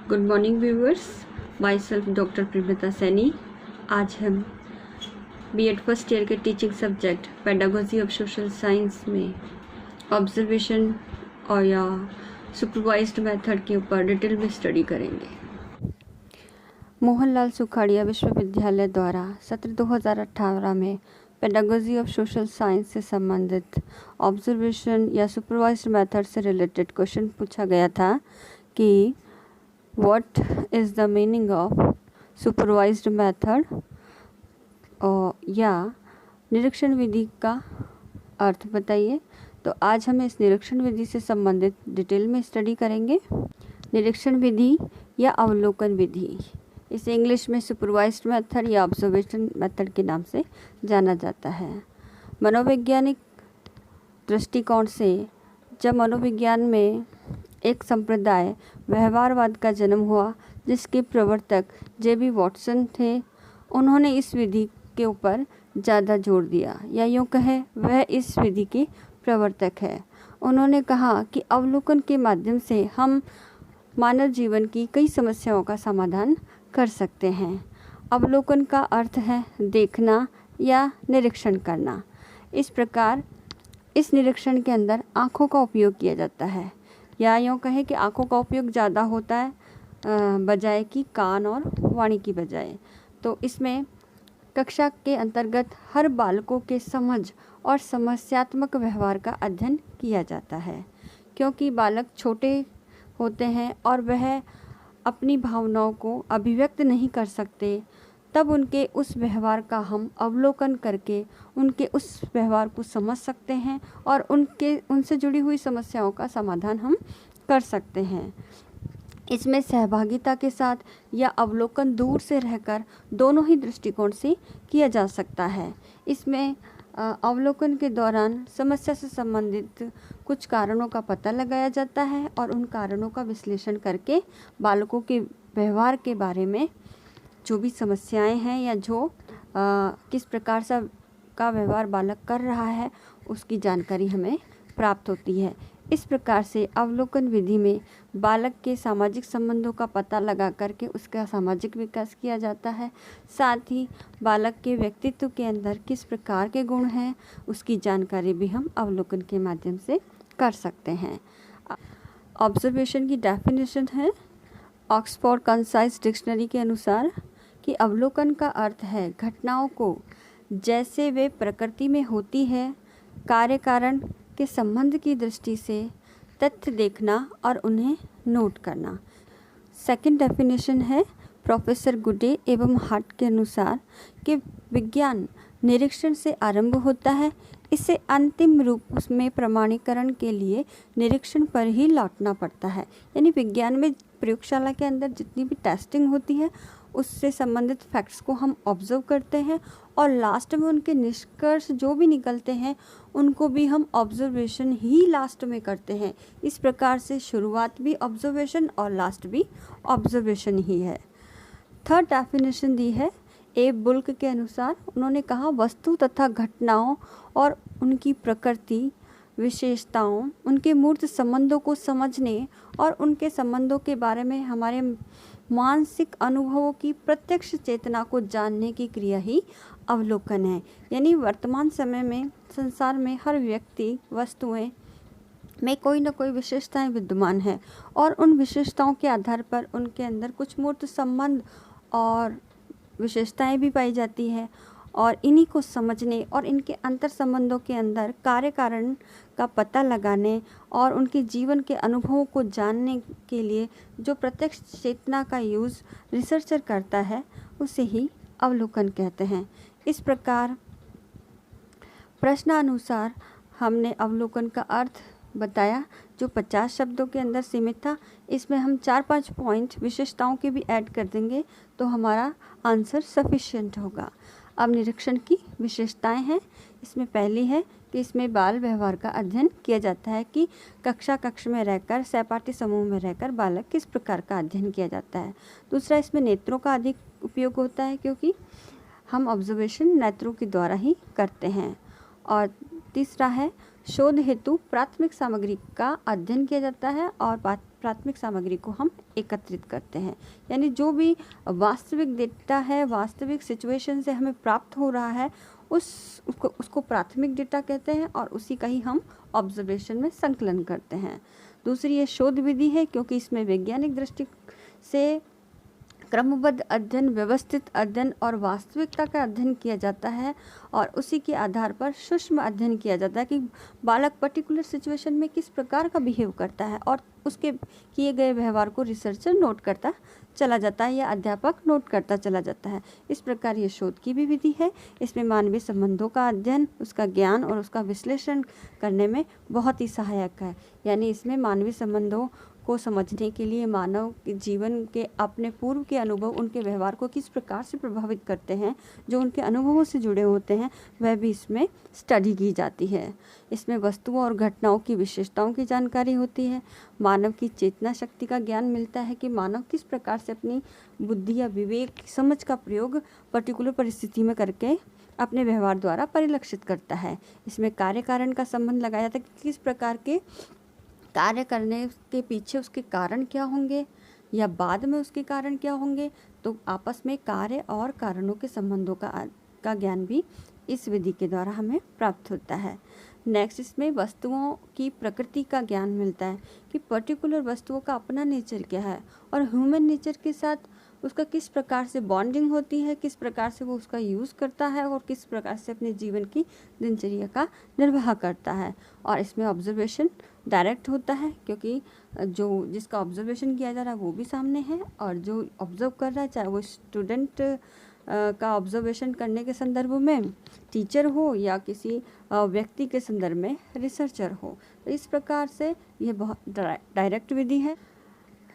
Good morning viewers, myself doctor Premita Saini. आज हम B Ed first year के teaching subject pedagogy of social science में observation और या सुपरवाइज्ड मेथड के ऊपर डिटेल में स्टडी करेंगे। मोहनलाल सुखाड़िया विश्वविद्यालय द्वारा सत्र 2018 में पेडागोजी ऑफ सोशल साइंस से संबंधित ऑब्जर्वेशन या सुपरवाइज्ड मेथड से रिलेटेड क्वेश्चन पूछा गया था कि what is the meaning of supervised method या निरीक्षण विधि का अर्थ बताइए। तो आज हम इस निरीक्षण विधि से संबंधित डिटेल में स्टडी करेंगे। निरीक्षण विधि या अवलोकन विधि, इसे इंग्लिश में सुपरवाइज्ड मेथड या ऑब्जर्वेशन मेथड के नाम से जाना जाता है। मनोवैज्ञानिक दृष्टिकोण से जब मनोविज्ञान में एक संप्रदाय व्यवहारवाद का जन्म हुआ, जिसके प्रवर्तक जे.बी. वॉटसन थे, उन्होंने इस विधि के ऊपर ज़्यादा जोर दिया, या यूँ कहें वह इस विधि के प्रवर्तक है। उन्होंने कहा कि अवलोकन के माध्यम से हम मानव जीवन की कई समस्याओं का समाधान कर सकते हैं। अवलोकन का अर्थ है देखना या निरीक्षण करना। इस प्रकार इस निरीक्षण के अंदर आँखों का उपयोग किया जाता है, या यूँ कहें कि आँखों का उपयोग ज़्यादा होता है बजाय कि कान और वाणी की बजाय। तो इसमें कक्षा के अंतर्गत हर बालकों के समझ और समस्यात्मक व्यवहार का अध्ययन किया जाता है, क्योंकि बालक छोटे होते हैं और वह अपनी भावनाओं को अभिव्यक्त नहीं कर सकते। तब उनके उस व्यवहार का हम अवलोकन करके उनके उस व्यवहार को समझ सकते हैं और उनसे जुड़ी हुई समस्याओं का समाधान हम कर सकते हैं। इसमें सहभागिता के साथ या अवलोकन दूर से रहकर दोनों ही दृष्टिकोण से किया जा सकता है। इसमें अवलोकन के दौरान समस्या से संबंधित कुछ कारणों का पता लगाया जाता है और उन कारणों का विश्लेषण करके बालकों के व्यवहार के बारे में जो भी समस्याएं हैं या जो किस प्रकार से का व्यवहार बालक कर रहा है, उसकी जानकारी हमें प्राप्त होती है। इस प्रकार से अवलोकन विधि में बालक के सामाजिक संबंधों का पता लगा करके उसका सामाजिक विकास किया जाता है। साथ ही बालक के व्यक्तित्व के अंदर किस प्रकार के गुण हैं, उसकी जानकारी भी हम अवलोकन के माध्यम से कर सकते हैं। ऑब्जर्वेशन की डेफिनेशन है ऑक्सफोर्ड कंसाइज डिक्शनरी के अनुसार कि अवलोकन का अर्थ है घटनाओं को जैसे वे प्रकृति में होती है, कार्य कारण के संबंध की दृष्टि से तथ्य देखना और उन्हें नोट करना। सेकंड डेफिनेशन है प्रोफेसर गुडे एवं हार्ट के अनुसार कि विज्ञान निरीक्षण से आरंभ होता है, इसे अंतिम रूप में प्रमाणीकरण के लिए निरीक्षण पर ही लौटना पड़ता है। यानी विज्ञान में प्रयोगशाला के अंदर जितनी भी टेस्टिंग होती है, उससे संबंधित फैक्ट्स को हम ऑब्जर्व करते हैं और लास्ट में उनके निष्कर्ष जो भी निकलते हैं उनको भी हम ऑब्जर्वेशन ही लास्ट में करते हैं। इस प्रकार से शुरुआत भी ऑब्जर्वेशन और लास्ट भी ऑब्जर्वेशन ही है। थर्ड डेफिनेशन दी है ए बुल्क के अनुसार। उन्होंने कहा वस्तु तथा घटनाओं और उनकी प्रकृति विशेषताओं, उनके मूर्त संबंधों को समझने और उनके संबंधों के बारे में हमारे मानसिक अनुभवों की प्रत्यक्ष चेतना को जानने की क्रिया ही अवलोकन है। यानी वर्तमान समय में संसार में हर व्यक्ति वस्तुएं में कोई न कोई विशेषताएं विद्यमान है और उन विशेषताओं के आधार पर उनके अंदर कुछ मूर्त संबंध और विशेषताएं भी पाई जाती है, और इन्हीं को समझने और इनके अंतर संबंधों के अंदर कार्य कारण का पता लगाने और उनके जीवन के अनुभवों को जानने के लिए जो प्रत्यक्ष चेतना का यूज़ रिसर्चर करता है, उसे ही अवलोकन कहते हैं। इस प्रकार प्रश्नानुसार हमने अवलोकन का अर्थ बताया, जो 50 शब्दों के अंदर सीमित था। इसमें हम 4-5 पॉइंट विशेषताओं के भी ऐड कर देंगे तो हमारा आंसर सफिशिएंट होगा। अब निरीक्षण की विशेषताएं हैं। इसमें पहली है कि इसमें बाल व्यवहार का अध्ययन किया जाता है कि कक्ष में रहकर, सहपाठी समूह में रहकर बालक किस प्रकार का अध्ययन किया जाता है। दूसरा, इसमें नेत्रों का अधिक उपयोग होता है, क्योंकि हम ऑब्जर्वेशन नेत्रों के द्वारा ही करते हैं। और तीसरा है शोध हेतु प्राथमिक सामग्री का अध्ययन किया जाता है और प्राथमिक सामग्री को हम एकत्रित करते हैं। यानी जो भी वास्तविक डेटा है, वास्तविक सिचुएशन से हमें प्राप्त हो रहा है, उसको प्राथमिक डेटा कहते हैं और उसी का ही हम ऑब्जर्वेशन में संकलन करते हैं। दूसरी ये शोध विधि है, क्योंकि इसमें वैज्ञानिक दृष्टि से क्रमबद्ध अध्ययन, व्यवस्थित अध्ययन और वास्तविकता का अध्ययन किया जाता है और उसी के आधार पर सूक्ष्म अध्ययन किया जाता है कि बालक पर्टिकुलर सिचुएशन में किस प्रकार का बिहेव करता है और उसके किए गए व्यवहार को रिसर्चर नोट करता चला जाता है या अध्यापक नोट करता चला जाता है। इस प्रकार ये शोध की भी विधि है। इसमें मानवीय संबंधों का अध्ययन, उसका ज्ञान और उसका विश्लेषण करने में बहुत ही सहायक है। यानी इसमें मानवीय संबंधों को समझने के लिए मानव के जीवन के अपने पूर्व के अनुभव उनके व्यवहार को किस प्रकार से प्रभावित करते हैं, जो उनके अनुभवों से जुड़े होते हैं, वह भी इसमें स्टडी की जाती है। इसमें वस्तुओं और घटनाओं की विशेषताओं की जानकारी होती है। मानव की चेतना शक्ति का ज्ञान मिलता है कि मानव किस प्रकार से अपनी बुद्धि या विवेक समझ का प्रयोग पर्टिकुलर परिस्थिति में करके अपने व्यवहार द्वारा परिलक्षित करता है। इसमें कार्य कारण का संबंध लगाया जाता है कि किस प्रकार के कार्य करने के पीछे उसके कारण क्या होंगे या बाद में उसके कारण क्या होंगे, तो आपस में कार्य और कारणों के संबंधों का ज्ञान भी इस विधि के द्वारा हमें प्राप्त होता है। नेक्स्ट, इसमें वस्तुओं की प्रकृति का ज्ञान मिलता है कि पर्टिकुलर वस्तुओं का अपना नेचर क्या है और ह्यूमन नेचर के साथ उसका किस प्रकार से बॉन्डिंग होती है, किस प्रकार से वो उसका यूज़ करता है और किस प्रकार से अपने जीवन की दिनचर्या का निर्वाह करता है। और इसमें ऑब्जर्वेशन डायरेक्ट होता है, क्योंकि जो जिसका ऑब्जर्वेशन किया जा रहा है वो भी सामने है और जो ऑब्जर्व कर रहा है, चाहे वो स्टूडेंट का ऑब्जर्वेशन करने के संदर्भ में टीचर हो या किसी व्यक्ति के संदर्भ में रिसर्चर हो। तो इस प्रकार से ये बहुत डायरेक्ट विधि है।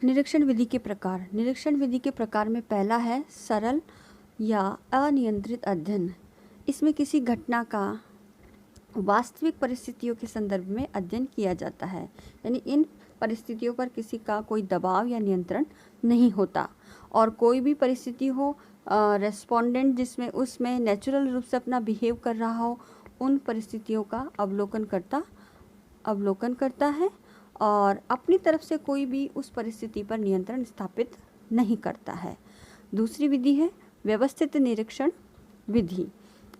निरीक्षण विधि के प्रकार। निरीक्षण विधि के प्रकार में पहला है सरल या अनियंत्रित अध्ययन। इसमें किसी घटना का वास्तविक परिस्थितियों के संदर्भ में अध्ययन किया जाता है, यानी इन परिस्थितियों पर किसी का कोई दबाव या नियंत्रण नहीं होता और कोई भी परिस्थिति हो, रेस्पोंडेंट जिसमें उसमें नेचुरल रूप से अपना बिहेव कर रहा हो, उन परिस्थितियों का अवलोकन करता है और अपनी तरफ से कोई भी उस परिस्थिति पर नियंत्रण स्थापित नहीं करता है। दूसरी विधि है व्यवस्थित निरीक्षण विधि।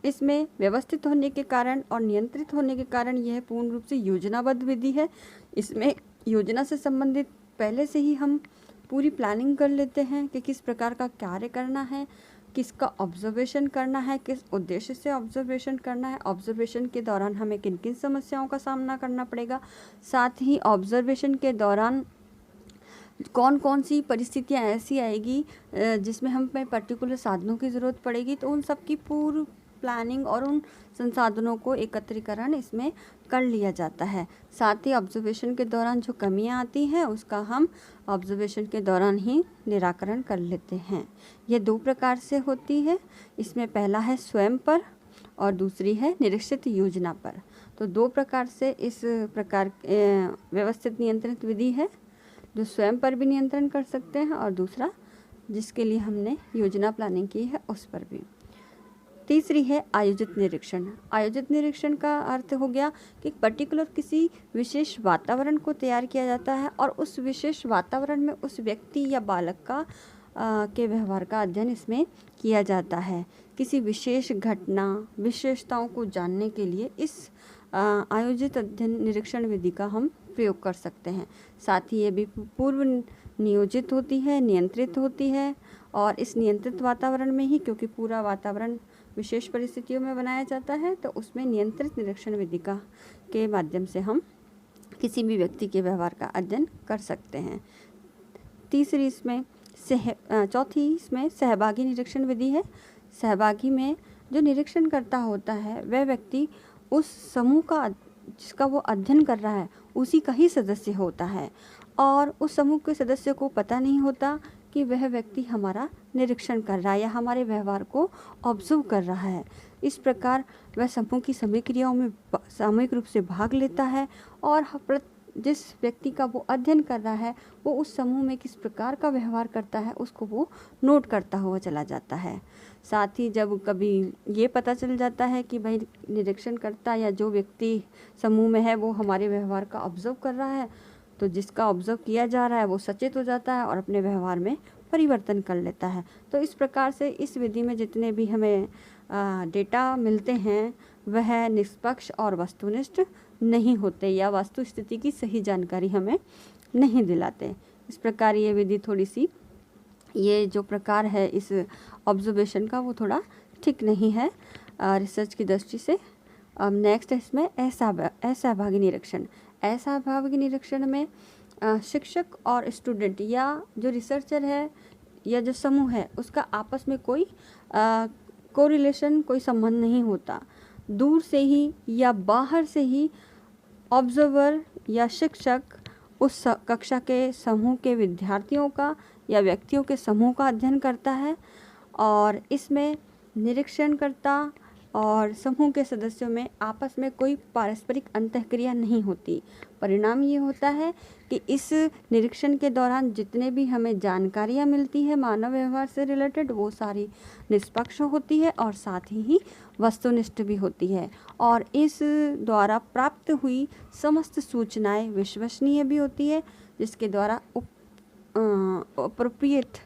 इसमें व्यवस्थित होने के कारण और नियंत्रित होने के कारण यह पूर्ण रूप से योजनाबद्ध विधि है। इसमें योजना से संबंधित पहले से ही हम पूरी प्लानिंग कर लेते हैं कि किस प्रकार का कार्य करना है, किसका ऑब्जर्वेशन करना है, किस उद्देश्य से ऑब्जर्वेशन करना है, ऑब्जर्वेशन के दौरान हमें किन किन समस्याओं का सामना करना पड़ेगा, साथ ही ऑब्जर्वेशन के दौरान कौन कौन सी परिस्थितियाँ ऐसी आएगी जिसमें हमें पर्टिकुलर साधनों की ज़रूरत पड़ेगी, तो उन सब की पूर्व प्लानिंग और उन संसाधनों को एकत्रीकरण इसमें कर लिया जाता है। साथ ही ऑब्जर्वेशन के दौरान जो कमियां आती हैं उसका हम ऑब्जर्वेशन के दौरान ही निराकरण कर लेते हैं। ये दो प्रकार से होती है। इसमें पहला है स्वयं पर और दूसरी है निरीक्षित योजना पर। तो दो प्रकार से इस प्रकार व्यवस्थित नियंत्रित विधि है, जो स्वयं पर भी नियंत्रण कर सकते हैं और दूसरा जिसके लिए हमने योजना प्लानिंग की है उस पर भी। तीसरी है आयोजित निरीक्षण। आयोजित निरीक्षण का अर्थ हो गया कि पर्टिकुलर किसी विशेष वातावरण को तैयार किया जाता है और उस विशेष वातावरण में उस व्यक्ति या बालक का के व्यवहार का अध्ययन इसमें किया जाता है। किसी विशेष घटना विशेषताओं को जानने के लिए इस आयोजित अध्ययन निरीक्षण विधि का हम प्रयोग कर सकते हैं। साथ ही ये भी पूर्व नियोजित होती है, नियंत्रित होती है और इस नियंत्रित वातावरण में ही, क्योंकि पूरा वातावरण विशेष परिस्थितियों में बनाया जाता है, तो उसमें नियंत्रित निरीक्षण विधि का के माध्यम से हम किसी भी व्यक्ति के व्यवहार का अध्ययन कर सकते हैं। चौथी इसमें सहभागी निरीक्षण विधि है। सहभागी में जो निरीक्षण करता होता है वह व्यक्ति उस समूह का जिसका वो अध्ययन कर रहा है उसी का ही सदस्य होता है और उस समूह के सदस्य को पता नहीं होता कि वह व्यक्ति हमारा निरीक्षण कर रहा है या हमारे व्यवहार को ऑब्जर्व कर रहा है। इस प्रकार वह समूह की सभी क्रियाओं में सामूहिक रूप से भाग लेता है और जिस व्यक्ति का वो अध्ययन कर रहा है वो उस समूह में किस प्रकार का व्यवहार करता है उसको वो नोट करता हुआ चला जाता है। साथ ही जब कभी ये पता चल जाता है कि भाई निरीक्षण करता या जो व्यक्ति समूह में है वो हमारे व्यवहार का ऑब्जर्व कर रहा है, तो जिसका ऑब्जर्व किया जा रहा है वो सचेत हो जाता है और अपने व्यवहार में परिवर्तन कर लेता है। तो इस प्रकार से इस विधि में जितने भी हमें डेटा मिलते हैं वह निष्पक्ष और वस्तुनिष्ठ नहीं होते या वस्तु स्थिति की सही जानकारी हमें नहीं दिलाते। इस प्रकार ये विधि थोड़ी सी, ये जो प्रकार है इस ऑब्जर्वेशन का वो थोड़ा ठीक नहीं है रिसर्च की दृष्टि से। अब नेक्स्ट है इसमें असहभागी निरीक्षण। असहभागी निरीक्षण में शिक्षक और स्टूडेंट या जो रिसर्चर है या जो समूह है उसका आपस में कोई कोरिलेशन, कोई संबंध नहीं होता। दूर से ही या बाहर से ही ऑब्जर्वर या शिक्षक उस कक्षा के समूह के विद्यार्थियों का या व्यक्तियों के समूह का अध्ययन करता है और इसमें निरीक्षणकर्ता और समूह के सदस्यों में आपस में कोई पारस्परिक अंतःक्रिया नहीं होती। परिणाम ये होता है कि इस निरीक्षण के दौरान जितने भी हमें जानकारियाँ मिलती है मानव व्यवहार से रिलेटेड वो सारी निष्पक्ष होती है और साथ ही वस्तुनिष्ठ भी होती है और इस द्वारा प्राप्त हुई समस्त सूचनाएं विश्वसनीय भी होती है, जिसके द्वारा अप्रोप्रिएट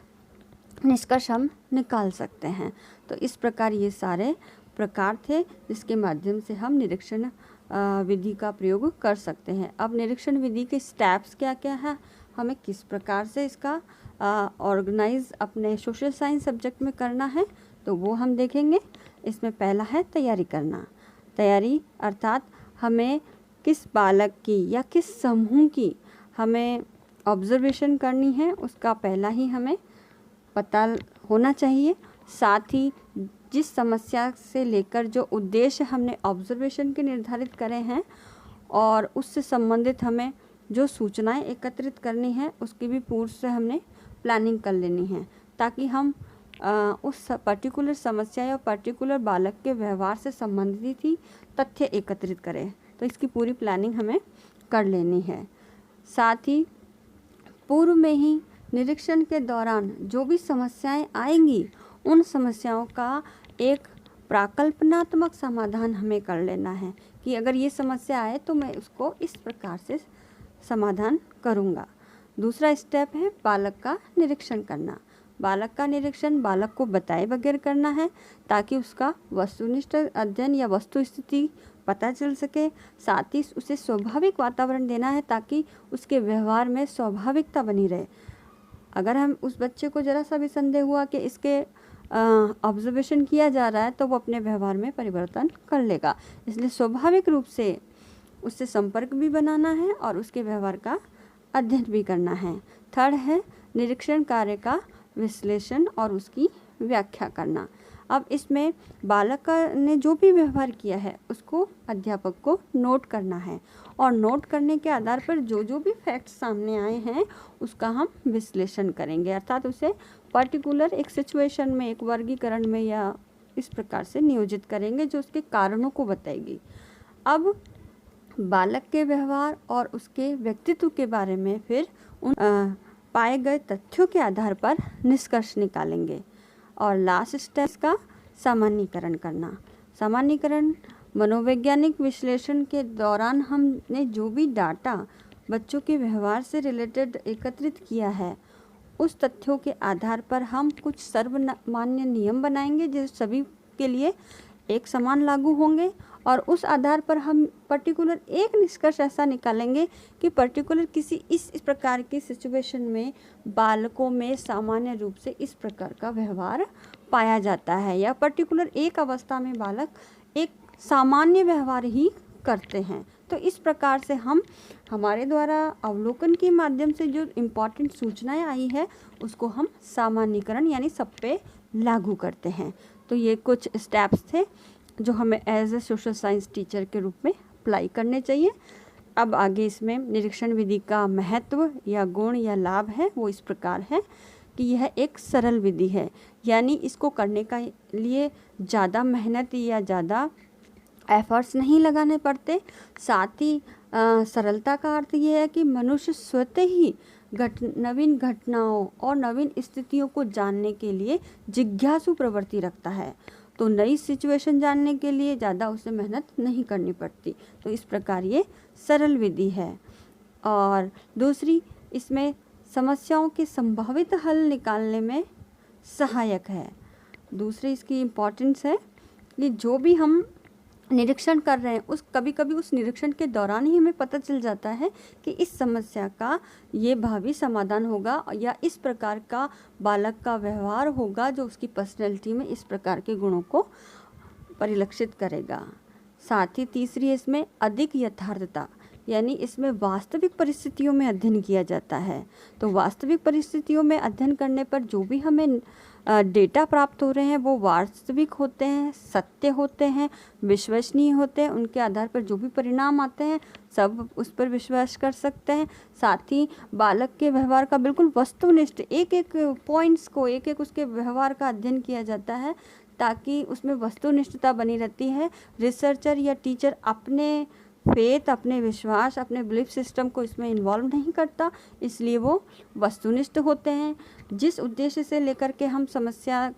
निष्कर्ष हम निकाल सकते हैं। तो इस प्रकार ये सारे प्रकार थे जिसके माध्यम से हम निरीक्षण विधि का प्रयोग कर सकते हैं। अब निरीक्षण विधि के स्टेप्स क्या क्या है, हमें किस प्रकार से इसका ऑर्गेनाइज अपने सोशल साइंस सब्जेक्ट में करना है तो वो हम देखेंगे। इसमें पहला है तैयारी करना। तैयारी अर्थात हमें किस बालक की या किस समूह की हमें ऑब्जर्वेशन करनी है उसका पहला ही हमें पता होना चाहिए। साथ ही जिस समस्या से लेकर जो उद्देश्य हमने ऑब्जर्वेशन के निर्धारित करे हैं और उससे संबंधित हमें जो सूचनाएं एकत्रित करनी है उसकी भी पूर्व से हमने प्लानिंग कर लेनी है ताकि हम उस पर्टिकुलर समस्या या पर्टिकुलर बालक के व्यवहार से संबंधित ही तथ्य एकत्रित करें। तो इसकी पूरी प्लानिंग हमें कर लेनी है। साथ ही पूर्व में ही निरीक्षण के दौरान जो भी समस्याएं आएंगी उन समस्याओं का एक प्राकल्पनात्मक समाधान हमें कर लेना है कि अगर ये समस्या आए तो मैं उसको इस प्रकार से समाधान करूँगा। दूसरा स्टेप है बालक का निरीक्षण करना। बालक का निरीक्षण बालक को बताए बगैर करना है ताकि उसका वस्तुनिष्ठ अध्ययन या वस्तु स्थिति पता चल सके। साथ ही उसे स्वाभाविक वातावरण देना है ताकि उसके व्यवहार में स्वाभाविकता बनी रहे। अगर हम उस बच्चे को ज़रा सा भी संदेह हुआ कि इसके ऑब्जर्वेशन किया जा रहा है तो वो अपने व्यवहार में परिवर्तन कर लेगा, इसलिए स्वाभाविक रूप से उससे संपर्क भी बनाना है और उसके व्यवहार का अध्ययन भी करना है। थर्ड है निरीक्षण कार्य का विश्लेषण और उसकी व्याख्या करना। अब इसमें बालक ने जो भी व्यवहार किया है उसको अध्यापक को नोट करना है और नोट करने के आधार पर जो जो भी फैक्ट्स सामने आए हैं उसका हम विश्लेषण करेंगे, अर्थात उसे पर्टिकुलर एक सिचुएशन में, एक वर्गीकरण में या इस प्रकार से नियोजित करेंगे जो उसके कारणों को बताएगी। अब बालक के व्यवहार और उसके व्यक्तित्व के बारे में फिर उन पाए गए तथ्यों के आधार पर निष्कर्ष निकालेंगे। और लास्ट स्टेप का सामान्यीकरण करना। सामान्यीकरण मनोवैज्ञानिक विश्लेषण के दौरान हमने जो भी डाटा बच्चों के व्यवहार से रिलेटेड एकत्रित किया है उस तथ्यों के आधार पर हम कुछ सर्वमान्य नियम बनाएंगे जो सभी के लिए एक समान लागू होंगे और उस आधार पर हम पर्टिकुलर एक निष्कर्ष ऐसा निकालेंगे कि पर्टिकुलर किसी इस प्रकार की सिचुएशन में बालकों में सामान्य रूप से इस प्रकार का व्यवहार पाया जाता है या पर्टिकुलर एक अवस्था में बालक एक सामान्य व्यवहार ही करते हैं। तो इस प्रकार से हम हमारे द्वारा अवलोकन के माध्यम से जो इम्पॉर्टेंट सूचनाएं आई है उसको हम सामान्यीकरण यानी सब पे लागू करते हैं। तो ये कुछ स्टेप्स थे जो हमें as a social science teacher के रूप में अप्लाई करने चाहिए। अब आगे इसमें निरीक्षण विधि का महत्व या गुण या लाभ है वो इस प्रकार है कि यह एक सरल विधि है, यानी इसको करने का लिए ज़्यादा मेहनत या ज़्यादा एफर्ट्स नहीं लगाने पड़ते। साथ ही सरलता का अर्थ ये है कि मनुष्य स्वतः ही नवीन घटनाओं और नवीन स्थितियों को जानने के लिए जिज्ञासु प्रवृत्ति रखता है, तो नई सिचुएशन जानने के लिए ज़्यादा उसे मेहनत नहीं करनी पड़ती। तो इस प्रकार ये सरल विधि है। और दूसरी इसमें समस्याओं के संभावित हल निकालने में सहायक है। दूसरी इसकी इम्पोर्टेंस है कि जो भी हम निरीक्षण कर रहे हैं कभी कभी उस निरीक्षण के दौरान ही हमें पता चल जाता है कि इस समस्या का ये भावी समाधान होगा या इस प्रकार का बालक का व्यवहार होगा जो उसकी पर्सनैलिटी में इस प्रकार के गुणों को परिलक्षित करेगा। साथ ही तीसरी है इसमें अधिक यथार्थता, यानी इसमें वास्तविक परिस्थितियों में अध्ययन किया जाता है। तो वास्तविक परिस्थितियों में अध्ययन करने पर जो भी हमें डेटा प्राप्त हो रहे हैं वो वास्तविक होते हैं, सत्य होते हैं, विश्वसनीय होते हैं। उनके आधार पर जो भी परिणाम आते हैं सब उस पर विश्वास कर सकते हैं। साथ ही बालक के व्यवहार का बिल्कुल वस्तुनिष्ठ एक एक पॉइंट्स को एक एक उसके व्यवहार का अध्ययन किया जाता है ताकि उसमें वस्तुनिष्ठता बनी रहती है। रिसर्चर या टीचर अपने फेथ, अपने विश्वास, अपने बिलीफ सिस्टम को इसमें इन्वॉल्व नहीं करता, इसलिए वो वस्तुनिष्ठ होते हैं। जिस उद्देश्य से लेकर के हम समस्या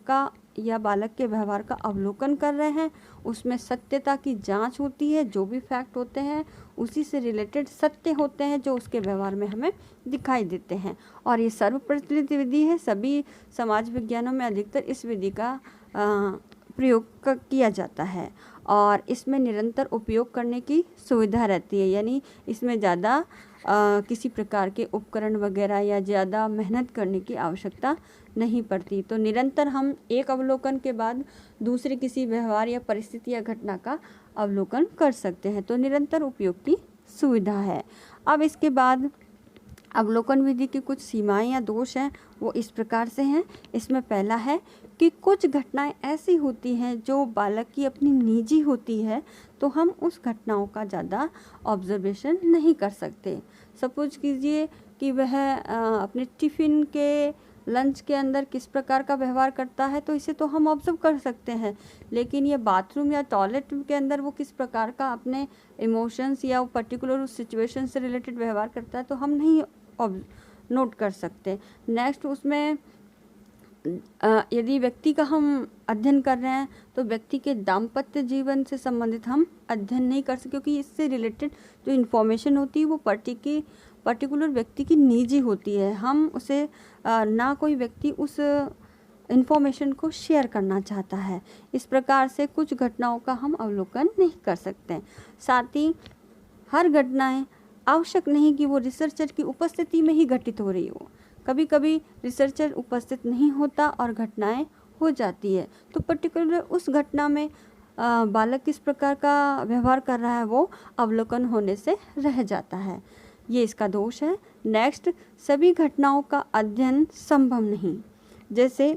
का या बालक के व्यवहार का अवलोकन कर रहे हैं उसमें सत्यता की जांच होती है। जो भी फैक्ट होते हैं उसी से रिलेटेड सत्य होते हैं जो उसके व्यवहार में हमें दिखाई देते हैं। और ये सर्वप्रचलित विधि है, सभी समाज विज्ञानों में अधिकतर इस विधि का प्रयोग किया जाता है और इसमें निरंतर उपयोग करने की सुविधा रहती है, यानी इसमें ज़्यादा किसी प्रकार के उपकरण वगैरह या ज़्यादा मेहनत करने की आवश्यकता नहीं पड़ती। तो निरंतर हम एक अवलोकन के बाद दूसरे किसी व्यवहार या परिस्थिति या घटना का अवलोकन कर सकते हैं। तो निरंतर उपयोग की सुविधा है। अब इसके बाद अवलोकन विधि की कुछ सीमाएं या दोष हैं, वो इस प्रकार से हैं। इसमें पहला है कि कुछ घटनाएं ऐसी होती हैं जो बालक की अपनी निजी होती है, तो हम उस घटनाओं का ज़्यादा ऑब्जर्वेशन नहीं कर सकते। सपोज कीजिए कि वह अपने टिफ़िन के लंच के अंदर किस प्रकार का व्यवहार करता है, तो इसे तो हम ऑब्जर्व कर सकते हैं, लेकिन ये बाथरूम या टॉयलेट के अंदर वो किस प्रकार का अपने इमोशंस या पर्टिकुलर उस सिचुएशन से रिलेटेड व्यवहार करता है तो हम नहीं नोट कर सकते। नेक्स्ट उसमें यदि व्यक्ति का हम अध्ययन कर रहे हैं तो व्यक्ति के दाम्पत्य जीवन से संबंधित हम अध्ययन नहीं कर सकते, क्योंकि इससे रिलेटेड जो इन्फॉर्मेशन होती है वो पर्टिकुलर व्यक्ति की निजी होती है। हम उसे ना कोई व्यक्ति उस इन्फॉर्मेशन को शेयर करना चाहता है। इस प्रकार से कुछ घटनाओं का हम अवलोकन नहीं कर सकते। साथ ही हर घटनाएं आवश्यक नहीं कि वो रिसर्चर की उपस्थिति में ही घटित हो रही हो। कभी कभी रिसर्चर उपस्थित नहीं होता और घटनाएं हो जाती है, तो पर्टिकुलर उस घटना में बालक किस प्रकार का व्यवहार कर रहा है वो अवलोकन होने से रह जाता है। ये इसका दोष है। नेक्स्ट, सभी घटनाओं का अध्ययन संभव नहीं। जैसे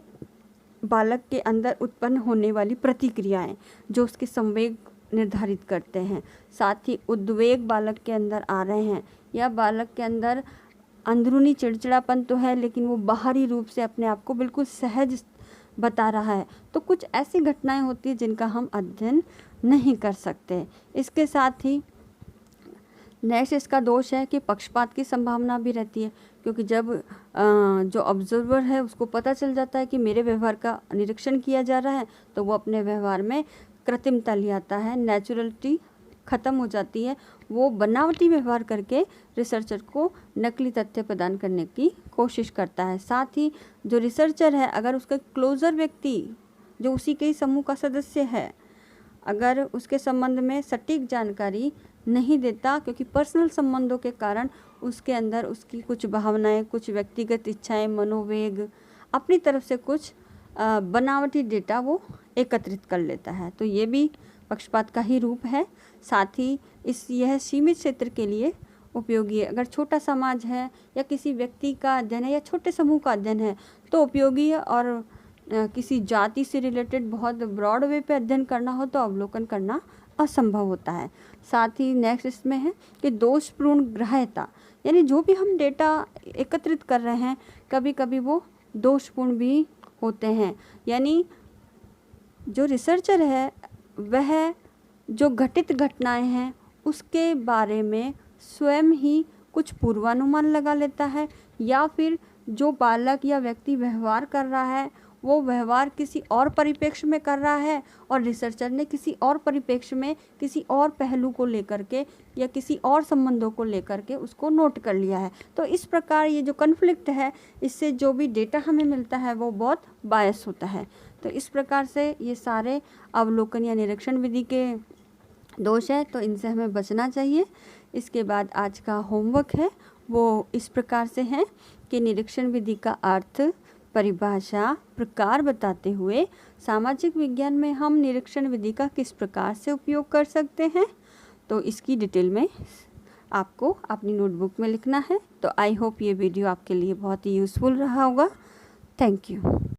बालक के अंदर उत्पन्न होने वाली प्रतिक्रियाएं जो उसके संवेग निर्धारित करते हैं, साथ ही उद्वेग बालक के अंदर आ रहे हैं या बालक के अंदर अंदरूनी चिड़चिड़ापन तो है लेकिन वो बाहरी रूप से अपने आप को बिल्कुल सहज बता रहा है, तो कुछ ऐसी घटनाएं होती हैं जिनका हम अध्ययन नहीं कर सकते। इसके साथ ही नेक्स्ट इसका दोष है कि पक्षपात की संभावना भी रहती है, क्योंकि जब जो ऑब्जर्वर है उसको पता चल जाता है कि मेरे व्यवहार का निरीक्षण किया जा रहा है, तो वो अपने व्यवहार में कृत्रिमता ले आता है, नेचुरलिटी ख़त्म हो जाती है। वो बनावटी व्यवहार करके रिसर्चर को नकली तथ्य प्रदान करने की कोशिश करता है। साथ ही जो रिसर्चर है अगर उसका क्लोज़र व्यक्ति जो उसी के ही समूह का सदस्य है अगर उसके संबंध में सटीक जानकारी नहीं देता, क्योंकि पर्सनल संबंधों के कारण उसके अंदर उसकी कुछ भावनाएं, कुछ व्यक्तिगत इच्छाएं, मनोवेग, अपनी तरफ से कुछ बनावटी डेटा वो एकत्रित कर लेता है, तो ये भी पक्षपात का ही रूप है। साथ ही यह सीमित क्षेत्र के लिए उपयोगी है। अगर छोटा समाज है या किसी व्यक्ति का अध्ययन है या छोटे समूह का अध्ययन है तो उपयोगी है, और किसी जाति से रिलेटेड बहुत ब्रॉड वे पे अध्ययन करना हो तो अवलोकन करना असंभव होता है। साथ ही नेक्स्ट इसमें है कि दोषपूर्ण ग्राह्यता, यानी जो भी हम डेटा एकत्रित कर रहे हैं कभी कभी वो दोषपूर्ण भी होते हैं, यानी जो रिसर्चर है वह जो घटित घटनाएं हैं उसके बारे में स्वयं ही कुछ पूर्वानुमान लगा लेता है, या फिर जो बालक या व्यक्ति व्यवहार कर रहा है वो व्यवहार किसी और परिप्रेक्ष्य में कर रहा है और रिसर्चर ने किसी और परिप्रेक्ष्य में किसी और पहलू को लेकर के या किसी और संबंधों को लेकर के उसको नोट कर लिया है। तो इस प्रकार ये जो कन्फ्लिक्ट है, इससे जो भी डेटा हमें मिलता है वो बहुत बायस होता है। तो इस प्रकार से ये सारे अवलोकन या निरीक्षण विधि के दोष है, तो इनसे हमें बचना चाहिए। इसके बाद आज का होमवर्क है वो इस प्रकार से है कि निरीक्षण विधि का अर्थ, परिभाषा, प्रकार बताते हुए सामाजिक विज्ञान में हम निरीक्षण विधि का किस प्रकार से उपयोग कर सकते हैं, तो इसकी डिटेल में आपको अपनी नोटबुक में लिखना है। तो आई होप ये वीडियो आपके लिए बहुत ही यूज़फुल रहा होगा। Thank you.